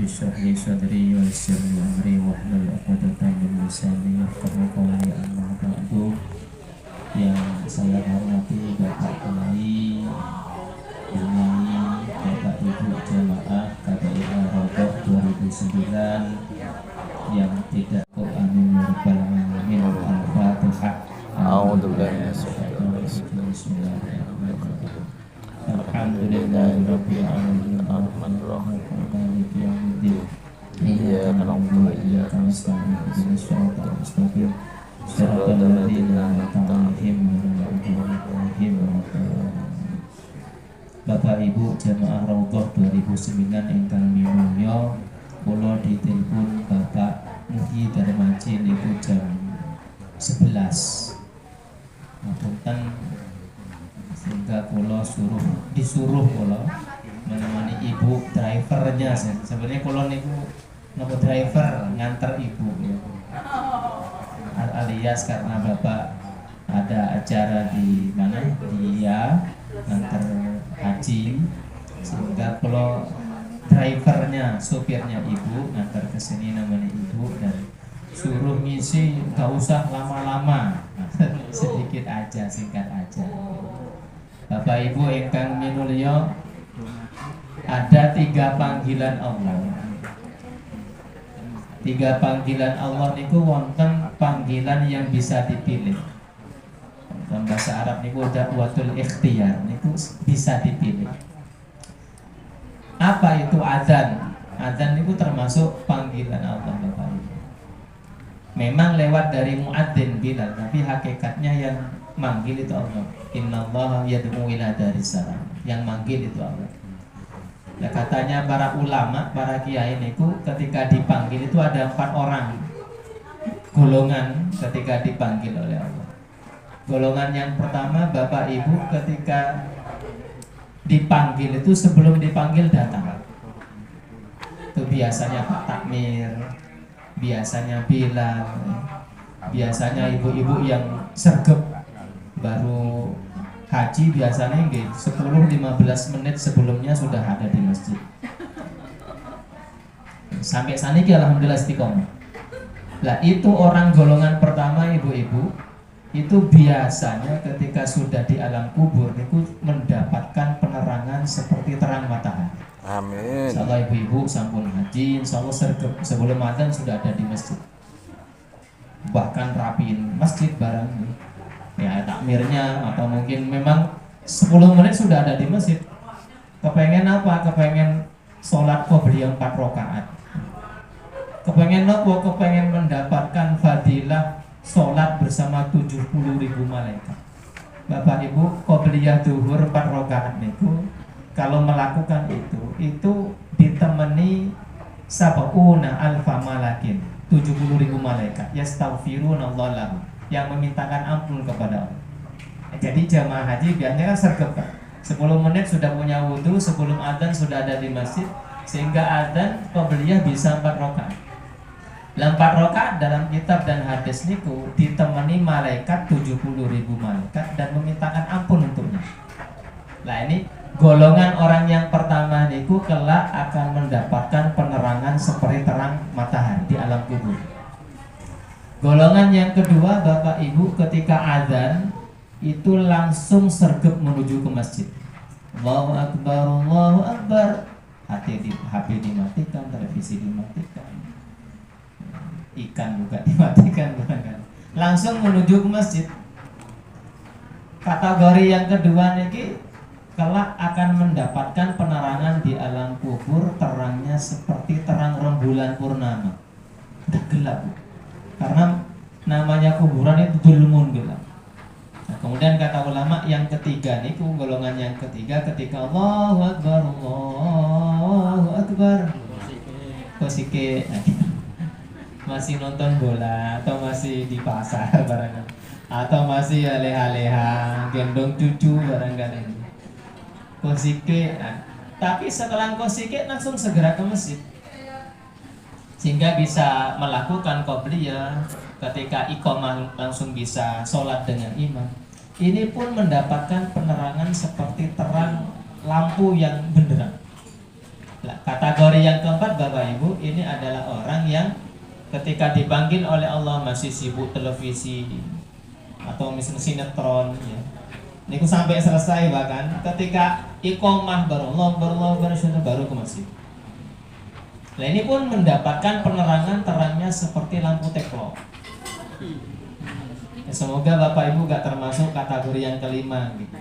اشرح لي صدري ويسر لي أمري واحلل عقدة من lisani yafqahu qawli. Amma ba'du. Yang saya hormati Bapak Kiai, Bapak Ibu Jamaah KPIA Rodoh 2009 yang tidak amin ya rabbal alamin. Al-Fatihah. A'udzubillahi Bismillahirrahmanirrahim. Alhamdulillahirabbil alamin. Ar-Rahmanir-Rahim. Maliki yaumiddin. Iyyaka na'budu wa iyyaka nasta'in. Ihdinas siratal mustaqim. Shiratal ladzina an'amta 'alaihim ghairil maghdubi 'alaihim. Bapak Ibu Jamaah Raudhah 2009 ingkang minulya, kula ditelepon Bapak Mugi Darmaji niku jam 11. Ngapunten sehingga kula disuruh kula menemani ibu drivernya. Sebenarnya kula niku nopo driver nganter ibu ya. Alias karena Bapak ada acara di mana dia nganter haji, sehingga kula drivernya, sopirnya ibu nganter ke sini namanya ibu, dan suruh ngisi gak usah lama-lama, sedikit aja, singkat aja. Bapak Ibu ingkang minulya, ada 3 panggilan Allah. 3 panggilan Allah niku wonten panggilan yang bisa dipilih. Dalam bahasa Arab niku da'watul ikhtiyar, niku bisa dipilih. Apa itu adzan? Adzan niku termasuk panggilan Allah, Bapak Ibu. Memang lewat dari muadzin Bilal, tapi hakikatnya yang manggil itu Allah. Innallaha yad'u ila darissalam. Yang manggil itu Allah. Nah, katanya para ulama, para kiai niku ketika dipanggil itu ada 4 orang golongan ketika dipanggil oleh Allah. Golongan yang pertama, Bapak Ibu ketika dipanggil itu sebelum dipanggil datang. Itu biasanya Pak Takmir, biasanya Bilal, biasanya ibu-ibu yang sergep baru haji, biasanya 10-15 menit sebelumnya sudah ada di masjid. Sampai sana alhamdulillah istiqomah. Lah itu orang golongan pertama, ibu-ibu itu biasanya ketika sudah di alam kubur itu mendapatkan penerangan seperti terang matahari. Amin. Insyaallah ibu-ibu sampun haji, insyaallah sergep sebelum adzan sudah ada di masjid. Bahkan rapiin masjid barang ya takmirnya, atau mungkin memang 10 menit sudah ada di masjid. Kepengen apa? Kepengen sholat qobliyah 4 rakaat. Kepengen apa? Kepengen mendapatkan fadilah sholat bersama 70.000 malaikat. Bapak Ibu, qobliyah zuhur 4 rakaat niku kalau melakukan itu ditemani sab'una alfa malakin, 70.000 malaikat yastaghfirunallah lahum, yang memintakan ampun kepada Allah. Jadi jamaah haji biasanya kan sergap, 10 menit sudah punya wudhu, sebelum adzan sudah ada di masjid, sehingga adzan qobliyah bisa 4 rakaat. 4 rakaat dalam kitab dan hadis niku ditemani malaikat 70.000 malaikat dan memintakan ampun untuknya. Nah ini golongan orang yang pertama niku kelak akan mendapatkan penerangan seperti terang matahari di alam kubur. Golongan yang kedua, Bapak Ibu, ketika azan itu langsung sergap menuju ke masjid. Allahu Akbar, Allahu Akbar. HP dimatikan, televisi dimatikan, ikan juga dimatikan, bukan? Langsung menuju ke masjid. Kategori yang kedua niki kelak akan mendapatkan penerangan di alam kubur, terangnya seperti terang rembulan purnama. Udah gelap, Bu. Karena namanya kuburan itu zulmun gelap. Nah, kemudian kata ulama yang ketiga nih, golongan yang ketiga ketika Allahu Akbar, Allahu Akbar, kosike masih nonton bola atau masih di pasar barangkali, atau masih aleh-aleha gendong cucu barangkali, kosike. Nah, tapi setelah kosike langsung segera ke masjid, sehingga bisa melakukan qobliyah. Ketika iqamah langsung bisa sholat dengan imam. Ini pun mendapatkan penerangan seperti terang lampu yang benderang. Kategori yang keempat Bapak Ibu, ini adalah orang yang ketika dipanggil oleh Allah masih sibuk televisi atau misalnya sinetron ya. Niku sampai selesai, bahkan ketika iqomah baru baru ke masjid. Nah ini pun mendapatkan penerangan terangnya seperti lampu teklo. Ya, semoga Bapak Ibu gak termasuk kategori yang kelima gitu.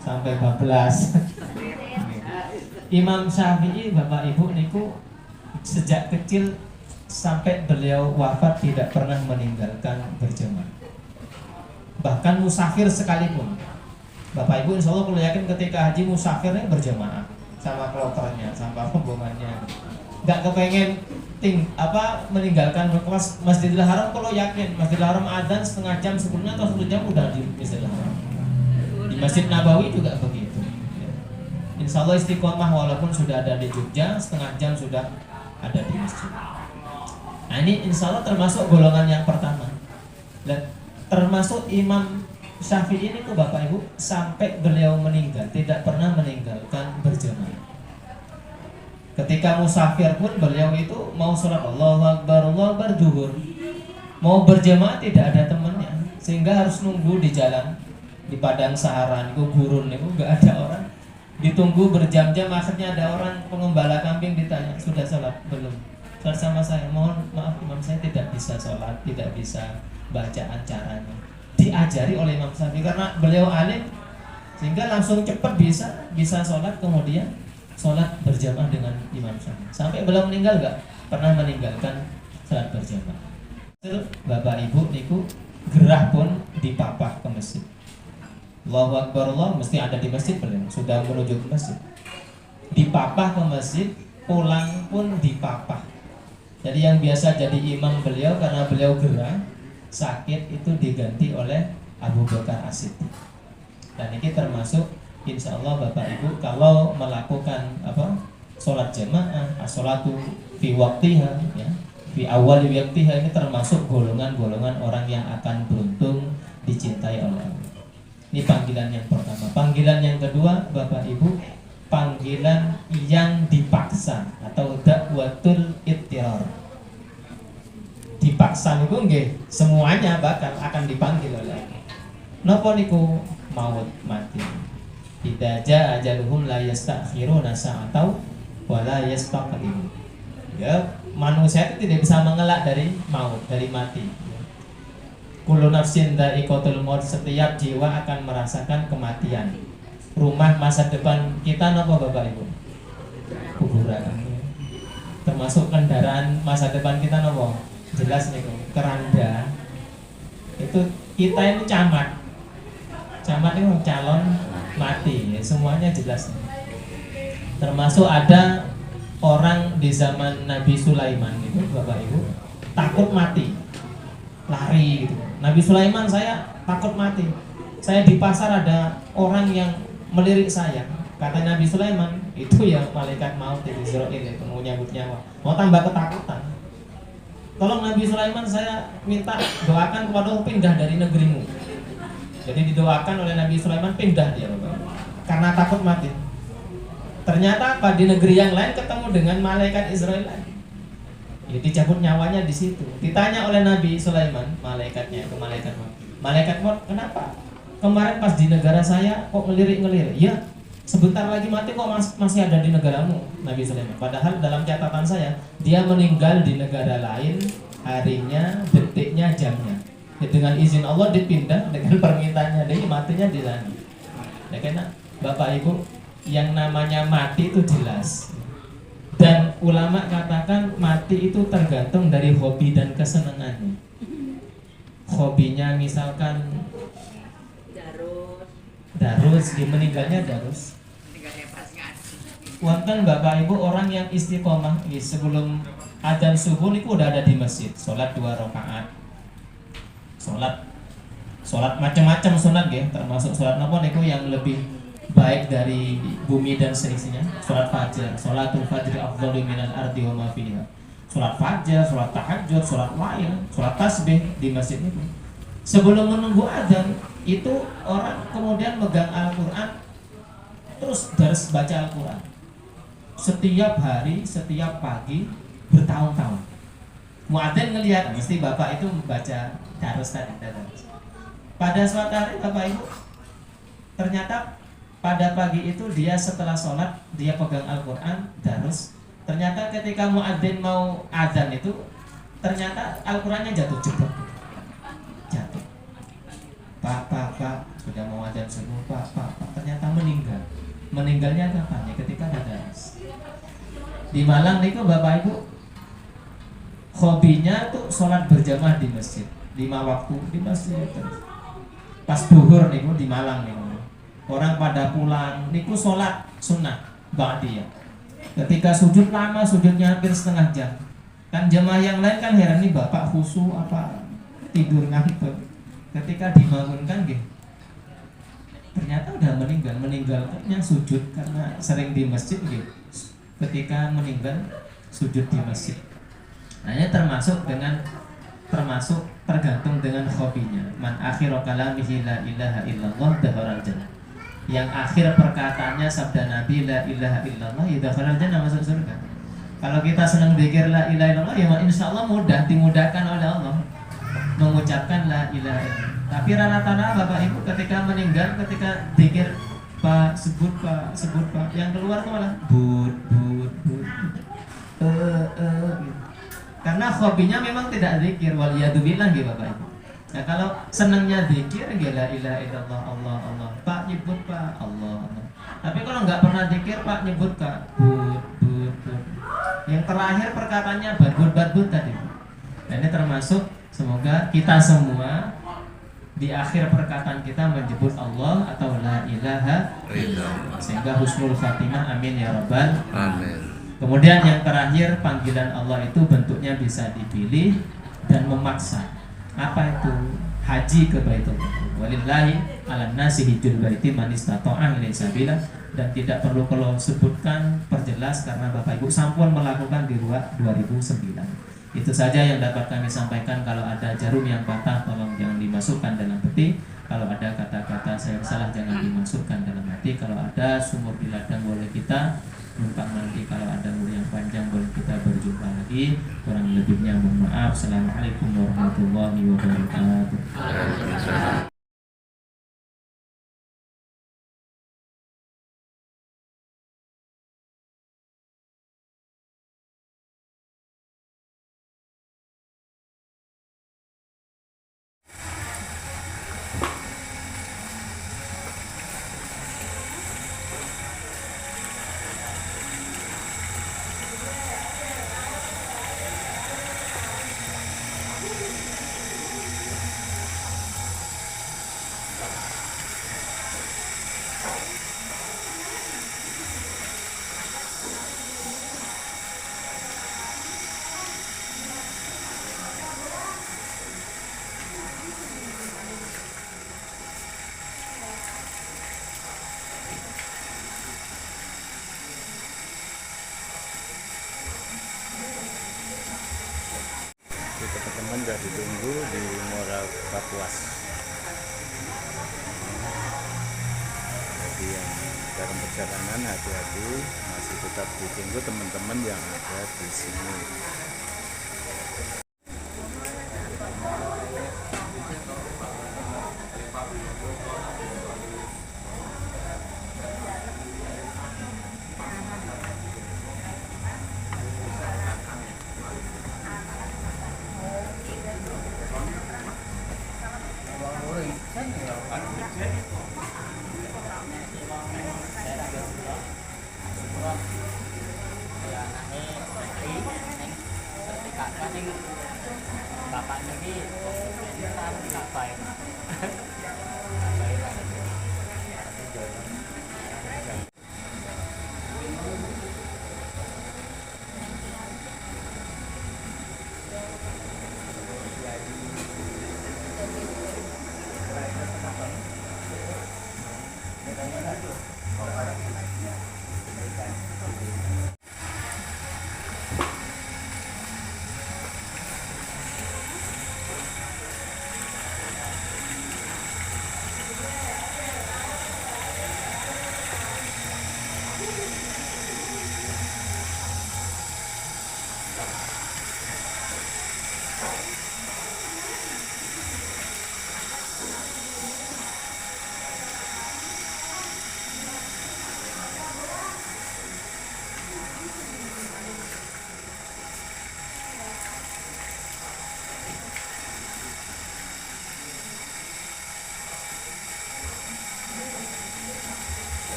Sampai bablas. Imam Syafi'i Bapak Ibu niku sejak kecil sampai beliau wafat tidak pernah meninggalkan berjamaah. Bahkan musafir sekalipun. Bapak Ibu insya Allah kalau yakin ketika haji musafirnya berjamaah sama kloternya, sama rombongannya. Gak kepengen meninggalkan Masjidil Haram kalau yakin Masjidil Haram adzan setengah jam sebelumnya atau 1 jam udah di Masjidil Haram. Di Masjid Nabawi juga begitu. Insya Allah istiqomah walaupun sudah ada di Jogja, setengah jam sudah ada di masjid. Nah ini insya Allah termasuk golongan yang pertama. Dan termasuk Imam Syafi'i ini tuh Bapak Ibu sampai beliau meninggal tidak pernah meninggalkan berjamaah. Ketika musafir pun beliau itu mau sholat Allahu Akbar duhur, mau berjamaah tidak ada temannya, sehingga harus nunggu di jalan di padang saharan, itu gurun itu nggak ada orang. Ditunggu berjam-jam, akhirnya ada orang pengembala kambing ditanya, sudah sholat belum? Sholat sama saya, mohon maaf Imam saya tidak bisa sholat, tidak bisa bacaan caranya. Diajari oleh Imam Syafi'i karena beliau alim, sehingga langsung cepat bisa sholat, kemudian sholat berjamaah dengan Imam Syafi'i. Sampai beliau meninggal nggak pernah meninggalkan sholat berjamaah. Bapak Ibu niku gerah pun dipapah ke masjid. Allahu Akbar Allah mesti ada di masjid, beliau sudah menuju ke masjid. Dipapah ke masjid, pulang pun dipapah. Jadi yang biasa jadi imam beliau karena beliau gerah, sakit itu diganti oleh Abu Bakar As-Siddiq. Dan ini termasuk insya Allah Bapak Ibu kalau melakukan sholat jamaah, as-sholatu fi waqtiha ya, fi awal waqtiha, ini termasuk golongan-golongan orang yang akan beruntung dicintai oleh Allah. Ini panggilan yang pertama. Panggilan yang kedua Bapak Ibu, panggilan yang dipaksa atau dakwatul ittirar. Dipaksa niku nggih semuanya bakal akan dipanggil oleh Allah. Napa niku maut mati. Idza jaa ajaluhum la yastakhiruna sa'atan wa la yastaqdimun. Ya, manusia itu tidak bisa mengelak dari maut, dari mati. Kullu nafsin dha'iqatul maut, setiap jiwa akan merasakan kematian. Rumah masa depan kita napa Bapak Ibu? Kuburan. Termasuk kendaraan masa depan kita napa? Jelas nih keranda. Itu kita ini camat. Camat itu calon mati, ya, semuanya jelas. Termasuk ada orang di zaman Nabi Sulaiman itu Bapak Ibu takut mati, lari gitu. Nabi Sulaiman, saya takut mati. Saya di pasar ada orang yang melirik saya. Kata Nabi Sulaiman, itu ya malaikat maut itu Israil itu mau nyambut nyawa. Mau tambah ketakutan. Tolong Nabi Sulaiman, saya minta doakan kepada Allah pindah dari negerimu. Jadi didoakan oleh Nabi Sulaiman pindah dia Bapak. Karena takut mati. Ternyata apa, di negeri yang lain ketemu dengan malaikat Israel lagi. Ya, dicabut nyawanya di situ. Ditanya oleh Nabi Sulaiman, malaikatnya itu malaikat maut. Malaikat maut, kenapa? Kemarin pas di negara saya kok ngelirik-ngelirik. Ya, sebentar lagi mati kok masih ada di negaramu, Nabi Sulaiman. Padahal dalam catatan saya, dia meninggal di negara lain, harinya, detiknya, jamnya. Ya, dengan izin Allah dipindah, dengan permintaannya dia matinya di sana. Ya, karena Bapak Ibu, yang namanya mati itu jelas. Dan ulama katakan mati itu tergantung dari hobi dan kesenangannya. Hobinya misalkan darus, meninggalnya darus. Wonten Bapak Ibu orang yang istiqomah sebelum adzan subuh itu udah ada di masjid, sholat 2 rakaat. Sholat macam-macam sunat ya, termasuk sholat napa niku yang lebih baik dari bumi dan seisinya. Sholat fajar, sholatul fajri afdhalu minal ardi wa ma fiha. Sholat fajar, sholat tahajud, sholat lain, sholat tasbih di masjid itu. Sebelum menunggu adzan itu orang kemudian megang Al-Quran, terus baca Al-Quran. setiap hari, setiap pagi bertahun-tahun. Muadzin ngelihat, mesti bapak itu membaca darus tadi. Pada suatu hari bapak ibu, ternyata pada pagi itu dia setelah sholat dia pegang Al-Quran darus. Ternyata ketika muadzin mau azan itu, ternyata Al-Qurannya jatuh cepat, jatuh. Pak, sudah mau azan subuh, pak, ternyata meninggal. Meninggalnya kapan? Ya ketika ada darus. Di Malang nih bapak ibu, hobinya tuh sholat berjamaah di masjid, 5 waktu di masjid terus. Pas duhur nih di Malang nih, orang pada pulang niku sholat sunnah ba'diyah. Ketika sujud lama, sujudnya hampir setengah jam. Kan jamaah yang lain kan heran nih bapak khusyuk apa tidur ngantuk. Ketika dibangunkan gitu, ternyata udah meninggalnya sujud karena sering di masjid gitu. Ketika meninggal sujud di masjid. Nah, ini termasuk tergantung dengan hobinya. Man akhiru kalamihi la ilaha illallah dakhala jannah. Yang akhir perkataannya sabda Nabi la ilaha illallah ya dakhala jannah, masuk surga. Kalau kita senang zikir la ilaha illallah ya insyaallah mudah dimudahkan oleh Allah mengucapkan la ilaha illallah. Tapi rata-rata Bapak Ibu ketika meninggal, ketika zikir Pak sebut Pak, yang keluar tuh malah but gitu. Karena hobinya memang tidak zikir, waliyadzubillah gitu Bapak Ibu. Nah kalau senangnya zikir ya la ilaha illallah Allah. Pak nyebut Pak Allah. Tapi kalau nggak pernah zikir Pak nyebut Kak but. Yang terakhir perkataannya badbut tadi. Dan ini termasuk semoga kita semua di akhir perkataan kita menyebut Allah atau la ilaha illallah sehingga husnul khatimah, amin ya rabbal Amin. Kemudian yang terakhir, panggilan Allah itu bentuknya bisa dipilih dan memaksa. Apa itu? Haji ke Baitullah. Walillahi 'alan nasi hijjul baiti man istata'a ilaihi sabila. Dan tidak perlu kalau sebutkan perjelas karena Bapak Ibu sampun melakukan di 2009. Itu saja yang dapat kami sampaikan. Kalau ada jarum yang patah tolong jangan dimasukkan dalam peti. Kalau ada kata-kata saya salah jangan dimasukkan dalam hati. Kalau ada sumur di ladang boleh kita numpang nanti. Kalau ada umur yang panjang boleh kita berjumpa lagi. Kurang lebihnya mohon maaf. Assalamualaikum warahmatullahi wabarakatuh. Teman-teman sudah ditunggu di Muara Kapuas. Jadi yang dalam perjalanan hati-hati, masih tetap ditunggu teman-teman yang ada di sini. Bapaknya ini ngapain?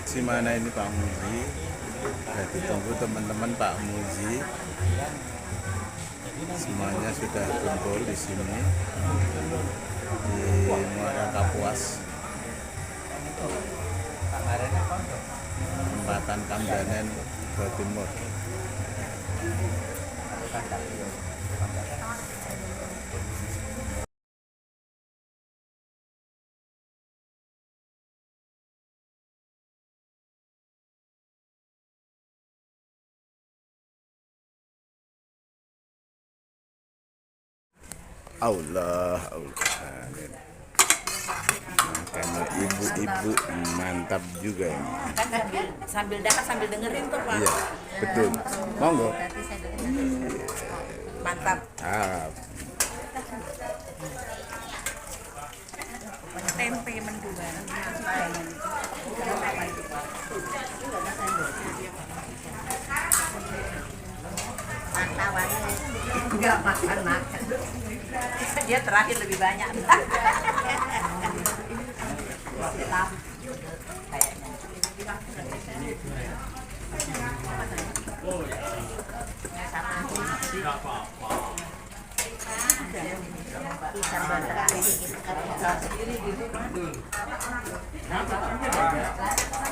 Si mana ini Pak Muji? Sudah ditunggu teman-teman Pak Muji. Semuanya sudah kumpul di sini di Muara Kapuas, Tempatan Kamdanen, Jawa Timur. Allah, amin. Karena ibu-ibu mantap juga ini. Kan sambil dapat sambil dengerin tuh Pak. Iya, betul. Monggo. Mantap. Tempe menduan. Pantawannya enggak makan. Dia terakhir lebih banyak.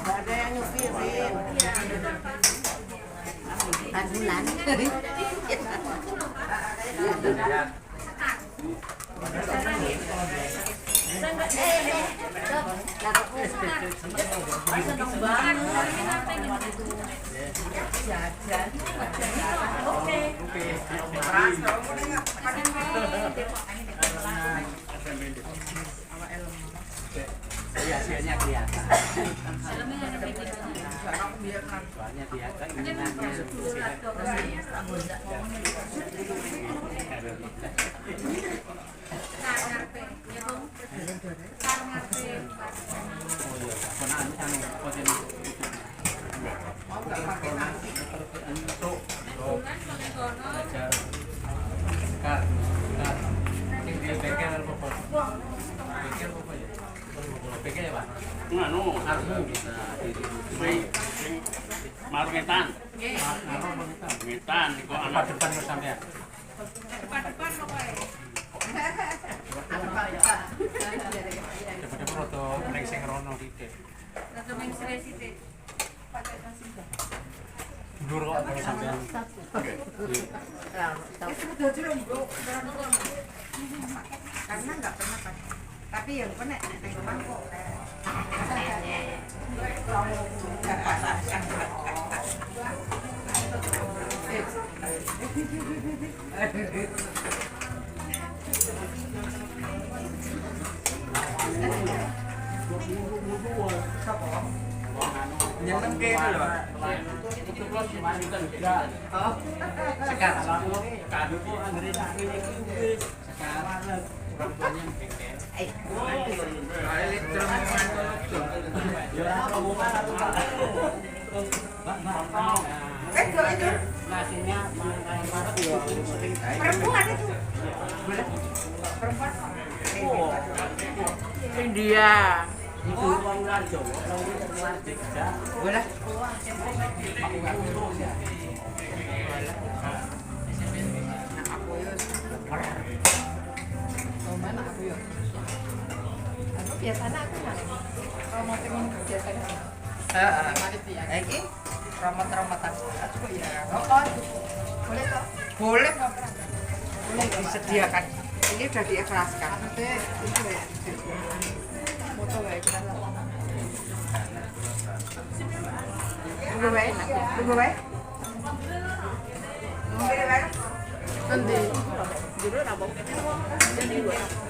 Ada yang nyupirin. Bulan. Hasilnya kelihatan. Soalnya dia Marmetan. Metan kok anak depan sampean. Depan pokoknya. Depan foto ning sing rono titik. Rada mengsre sithik. Ndur kok sampean. Karena nggak pernah Pak. Tapi yang pernah naik mangkok. nyetem kene lho. Sekarang kado kok anggere tak ngene iki sekarang orang tuanya bengkel. Nasinya Perempuan itu. Perempuan. India. itu uang lanjut, boleh. Biasanya aku mas, kalau mau pengen biasanya. Ini romot-romotan aku ya. Boleh toh? Boleh kok. Boleh disediakan. Ini sudah diikhlaskan. Itu ya. Foto ya kita. Tunggu baik, tunggu baik. Tunggu baik. Nanti. Dulu nabok. Jadi dua.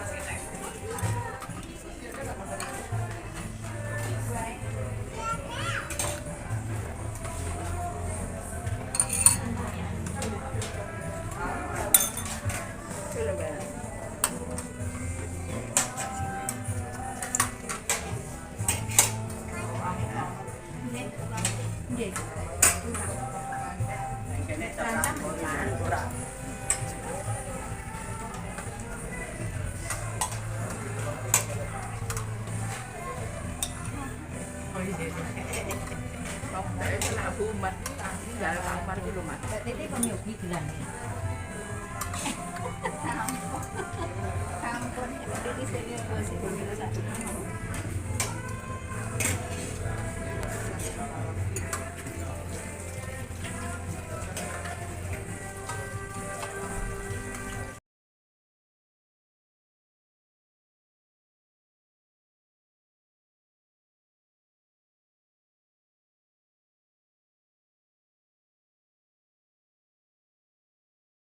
itu loh mas. Mbak Titi kok nyobi gelang ya? Ampun, Mbak Titi serius sih.